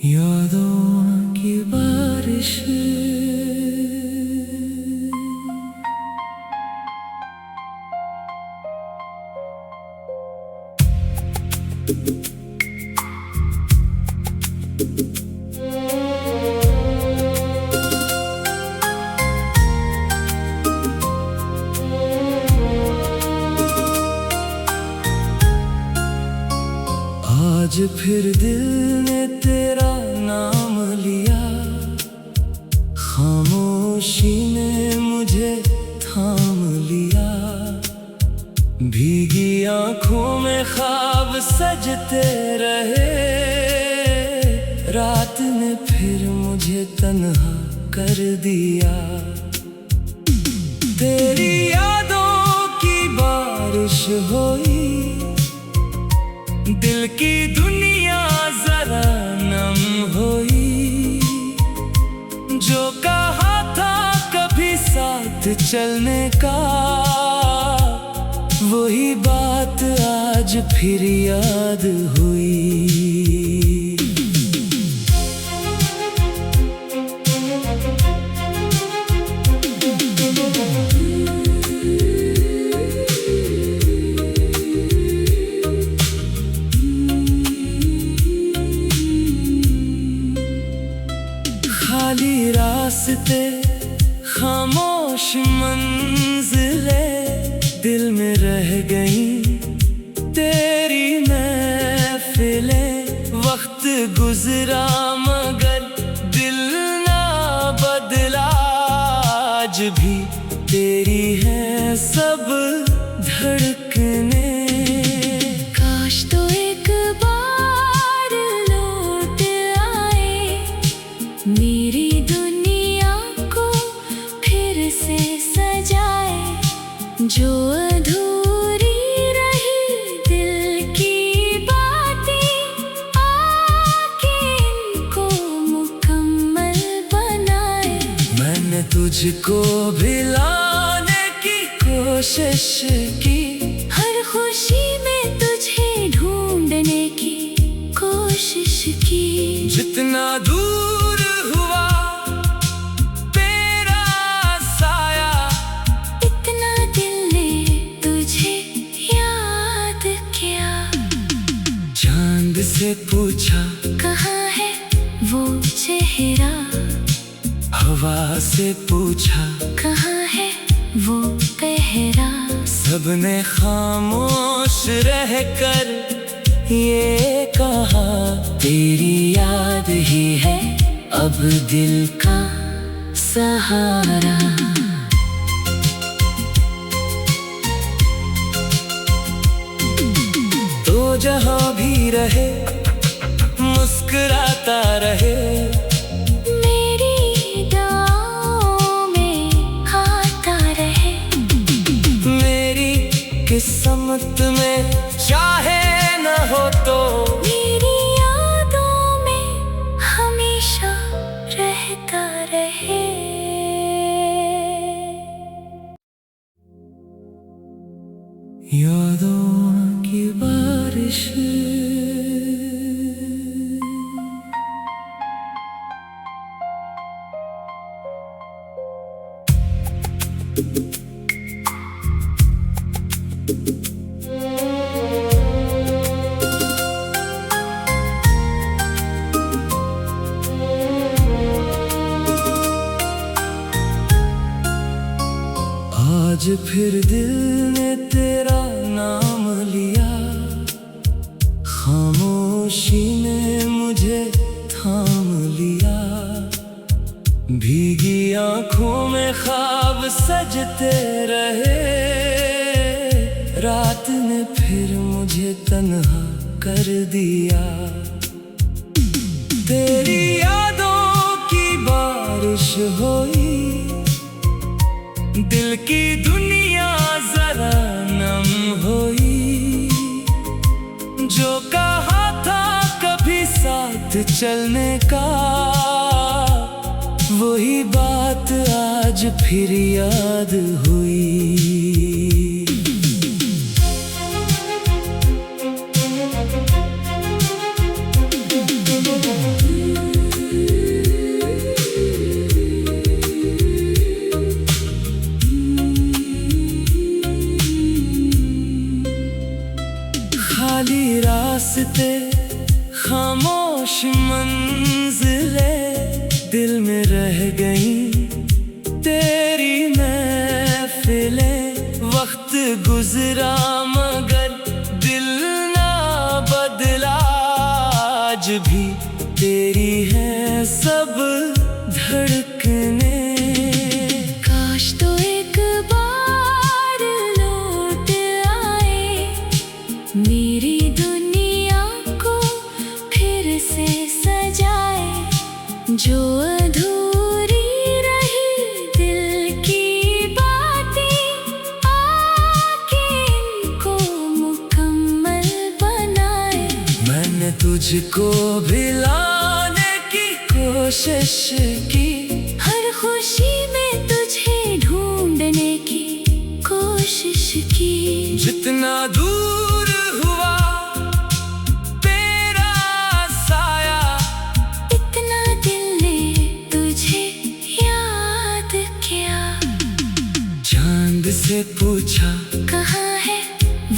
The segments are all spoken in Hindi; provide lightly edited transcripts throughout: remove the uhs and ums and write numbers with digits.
यादों की बारिश। आज फिर दिल ने तेरा नाम लिया, खामोशी ने मुझे थाम लिया। भीगी आंखों में ख्वाब सजते रहे, रात ने फिर मुझे तन्हा कर दिया। तेरी यादों की बारिश हुई, दिल की दुनिया जरा नम हुई। जो कहा था कभी साथ चलने का, वही बात आज फिर याद हुई। खाली रास्ते, खामोश मंजिलें, दिल में रह गई तेरी महफिलें। वक्त गुजरा मगर दिल ना बदला, आज भी तेरी है सब धड़कने। काश तो एक बार लौट आए, मेरी दुनिया को फिर से सजाए। जो अधूरी रही दिल की बातें, आके इनको मुकम्मल बनाए। मैंने तुझको भिलाने की कोशिश की, हर खुशी में तुझे ढूंढने की कोशिश की। जितना दूर हुआ तेरा साया, इतना दिल ने तुझे याद किया। चांद से पूछा कहाँ है वो चेहरा, हवा से पूछा कहाँ है वो पहरा। सबने खामोश रहकर ये कहा, तेरी याद ही है अब दिल का सहारा। तो जहां भी रहे मुस्कुराता रहे, मेरी दुआओं में आता रहे। मेरी किस्मत में चाहे न हो तो, मेरी यादों में हमेशा रहता रहे। यादों की बारिश। आज फिर दिल ने तेरा नाम लिया, खामोशी ने मुझे थाम लिया। भीगी आंखों में ख्वाब सजते रहे, रात ने फिर मुझे तन्हा कर दिया। तेरी यादों की बारिश हुई, दिल की दुनिया जरा नम हुई। जो कहा था कभी साथ चलने का, वही बात आज फिर याद हुई। रास्ते खामोश मंजिलें दिल में रह गई तेरी महफिलें। वक्त गुजरा मगर दिल ना बदला, आज भी तेरी है सब धड़कने। काश तो एक बार लौट आए, मेरी दुनिया को फिर से सजाए। जो अधूरी रही दिल की बातें, आके इनको मुकम्मल बनाए। मैंने तुझको भिलाने की कोशिश की, हर खुशी में तुझे ढूंढने की कोशिश की। जितना दूर हुआ तेरा साया, इतना दिल ने तुझे याद किया। चांद से पूछा कहाँ है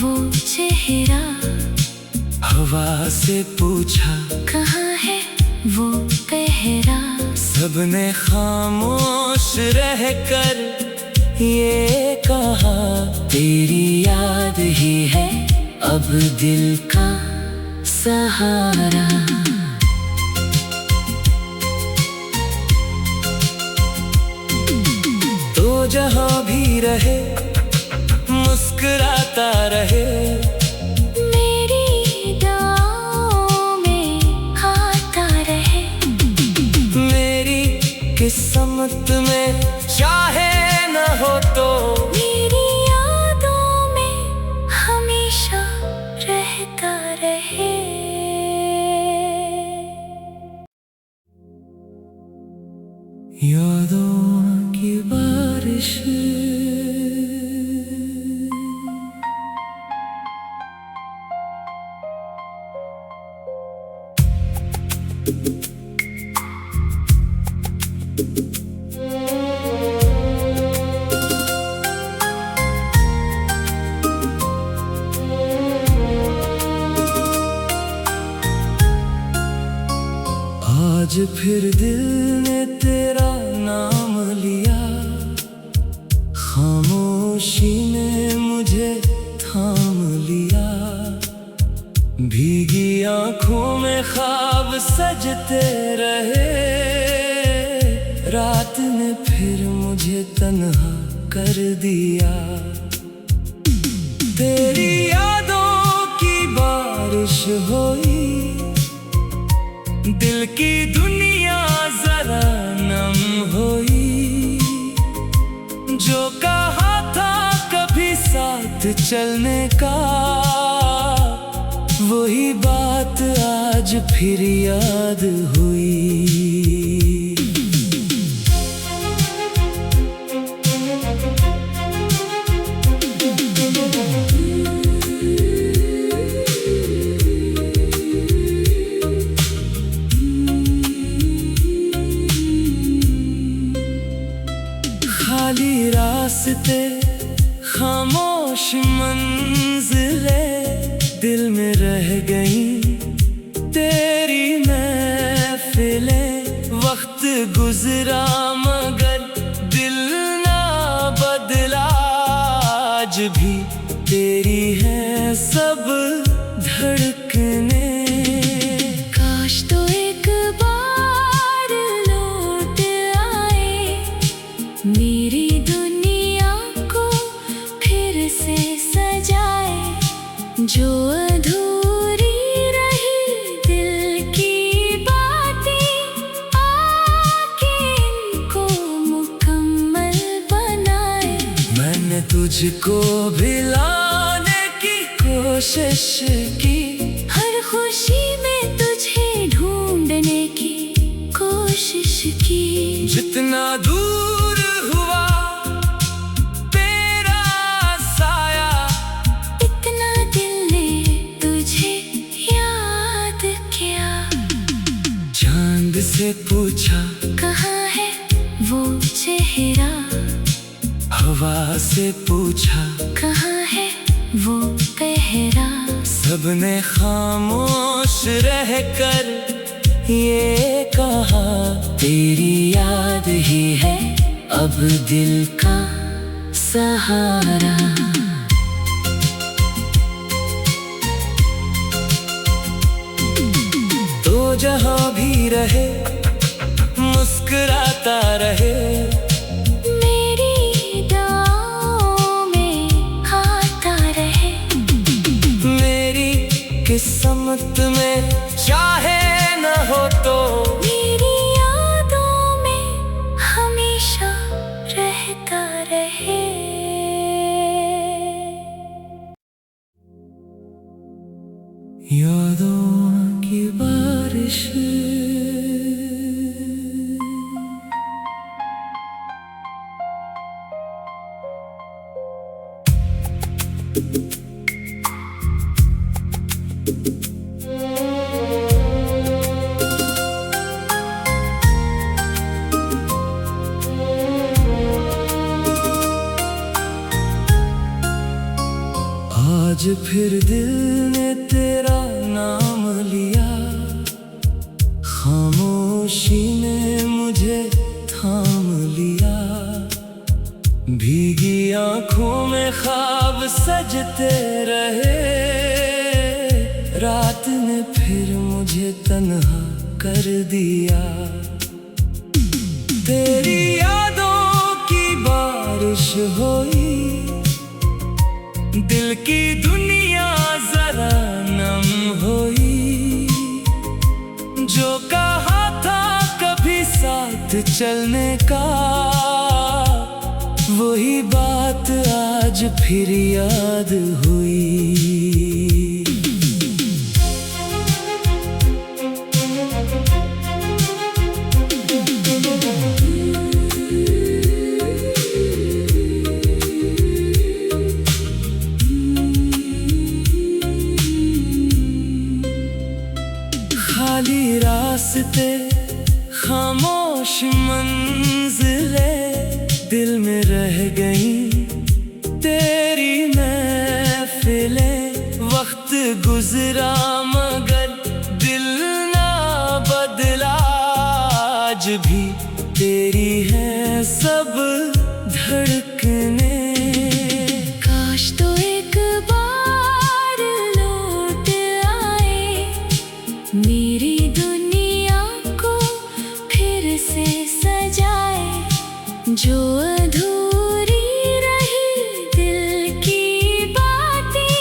वो चेहरा, हवा से पूछा कहाँ है वो पहरा। सबने खामोश रहकर ये कहा, तेरी याद ही है अब दिल का सहारा। तो जहाँ भी रहे मुस्कुराता रहे, मेरी दुआओं में आता रहे। मेरी किस्मत में चाहे न हो तो मेरी यादों में हमेशा रहता रहे। यादों की बारिश आज फिर दिल ने तेरा नाम लिया, खामोशी ने मुझे थाम लिया। भीगी आंखों में ख्वाब सजते रहे, रात ने फिर मुझे तन्हा कर दिया। तेरी यादों की बारिश हुई, दिल की दुनिया जरा नम हुई। जो कहा था कभी साथ चलने का, वही बात आज फिर याद हुई। खाली रास्ते खामोश मंजिलें दिल में रह गई तेरी महफिलें। वक्त गुजरा मगर दिल ना बदला, आज भी तेरी है सब धड़कने। काश तो एक बार लौट आए, मेरी दुनिया को फिर से सजाए। जो अधूरी रही दिल की बातें, आके इनको मुकम्मल बनाए। मैंने तुझको भिलाने की कोशिश की, हर खुशी में तुझे ढूंढने की कोशिश की। जितना दूर हुआ तेरा साया, इतना दिल ने तुझे याद किया। चांद से पूछा कहाँ है वो चेहरा, हवा से पूछा कहाँ है वो पहरा। सबने खामोश रहकर ये कहा, तेरी याद ही है अब दिल का सहारा। तो जहां भी रहे मुस्कुराता रहे, मेरी दुआओं में आता रहे। मेरी किस्मत में चाहे न हो तो मेरी यादों में हमेशा रहता रहे। यादों की बारिश आज फिर दिल ने तेरा नाम लिया, खामोशी ने मुझे थाम लिया। भीगी आंखों में ख्वाब सजते रहे, रात ने फिर मुझे तन्हा कर दिया। तेरी यादों की बारिश हुई, दिल की दुनिया जरा नम हुई। जो कहा था कभी साथ चलने का, वही बात आज फिर याद हुई। खाली रास्ते खामोश मंजिलें दिल में रह गई, तेरी महफिलें। वक्त गुजरा मगर दिल ना बदला, आज भी तेरी है सब धड़कने। काश तो एक बार लौट आए, मेरी दुनिया को फिर से सजाए। जो अधूरी रही दिल की बातें,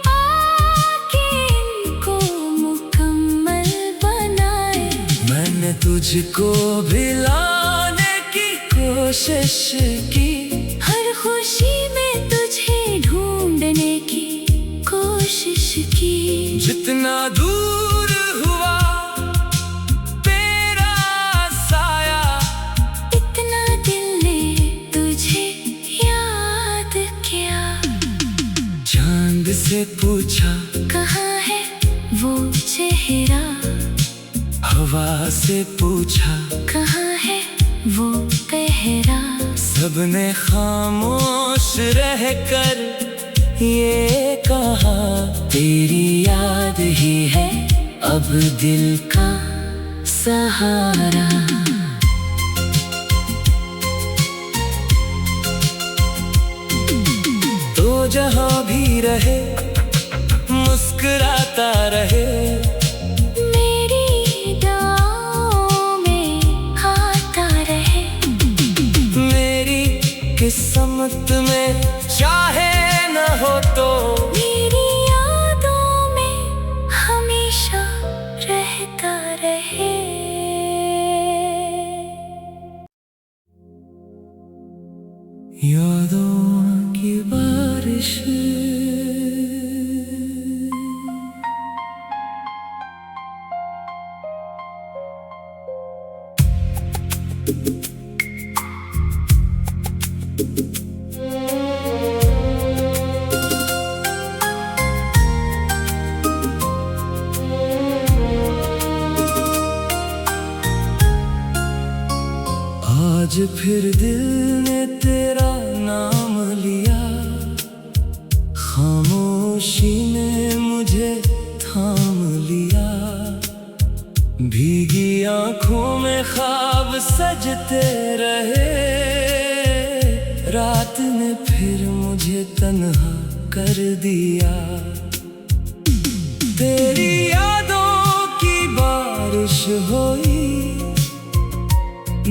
आके इनको मुकम्मल बनाए। मैंने तुझको भिलाने की कोशिश की, हर खुशी में तुझे ढूंढने की कोशिश की। जितना दूर हुआ तेरा साया, इतना दिल ने तुझे याद किया। चांद से पूछा कहाँ है वो चेहरा, हवा से पूछा कहाँ है वो पहरा। सबने खामोश रहकर ये कहा, तेरी याद ही है अब दिल का सहारा। तो जहां भी रहे मुस्कुराता रहे, मेरी दुआओं में आता रहे। मेरी किस्मत में चाहे न हो तो मेरी यादों में हमेशा रहता रहे। यादों की बारिश आज फिर दिल ने तेरा नाम लिया, खामोशी ने मुझे थाम लिया। भीगी आंखों में ख्वाब सजते रहे, रात ने फिर मुझे तन्हा कर दिया। तेरी यादों की बारिश हुई,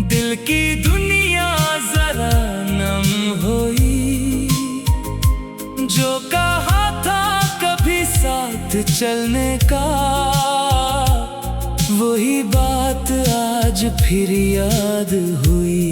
दिल की दुनिया जरा नम हुई। जो कहा था कभी साथ चलने का, वही बात आज फिर याद हुई।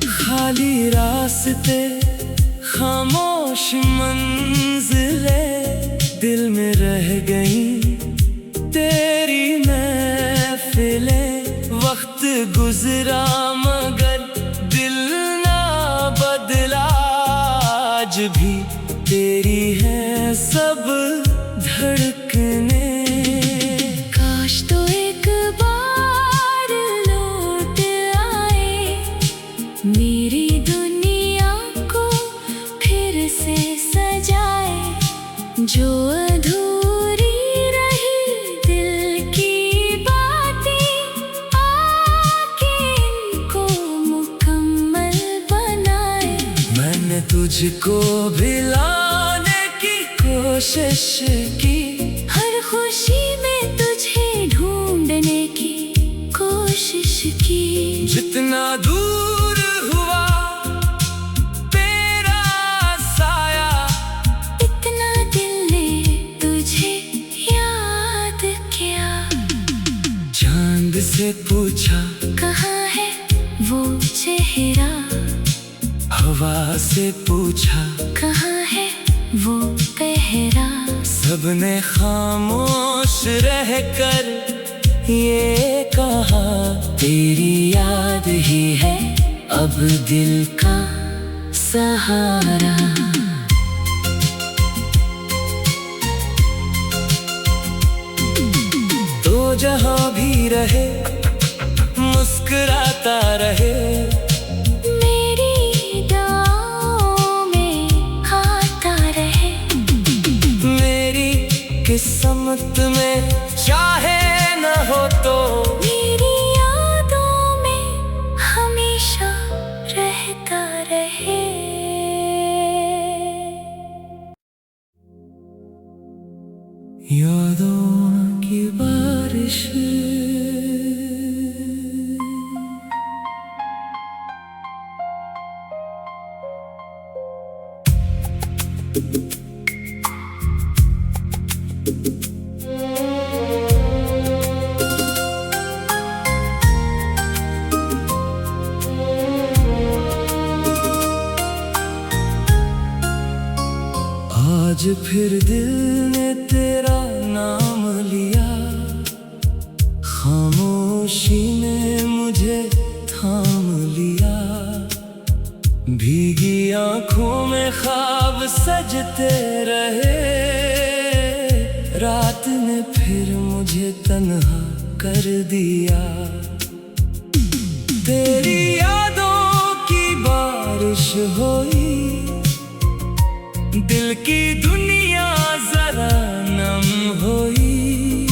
खाली रास्ते, खामोश मंजिलें दिल में रह गई। तेरी महफिलें, वक्त गुजरा मगर दिल ना बदला। आज भी तेरी है सब धड़कने। काश तो एक बार लौट आए, मेरी दुनिया को फिर से सजाए। जो अधूरी रही दिल की बातें, आके इनको मुकम्मल बनाए। मैंने तुझको भिलाने की कोशिश की, हर खुशी में तुझे ढूंढने की कोशिश की। जितना दूर हुआ तेरा साया, इतना दिल ने तुझे याद किया। चांद से पूछा कहाँ है वो चेहरा, हवा से पूछा कहाँ है वो पहरा। सबने खामोश रहकर ये कहा, तेरी याद ही है अब दिल का सहारा। तो जहां भी रहे मुस्कुराता रहे, मेरी दुआओं में आता रहे। मेरी किस्मत में चाहे न हो तो मेरी यादों में हमेशा रहता रहे। यादों की बारिश। आज फिर दिल ने तेरा नाम लिया, खामोशी ने मुझे थाम लिया। भीगी आंखों में ख्वाब सजते रहे, रात ने फिर मुझे तन्हा कर दिया। तेरी यादों की बारिश हुई, दिल की दुनिया जरा नम हुई।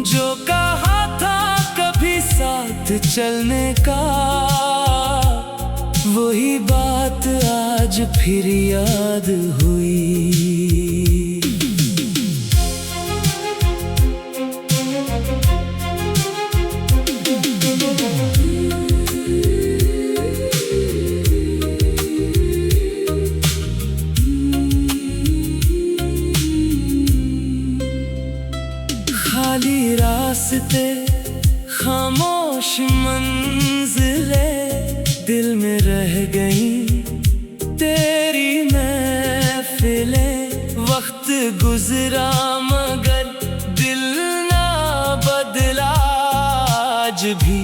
जो कहा था कभी साथ चलने का, वही बात आज फिर याद हुई। खाली रास्ते, खामोश मंजिलें दिल में रह गई। तेरी महफिलें, वक्त गुजरा मगर दिल ना बदला। आज भी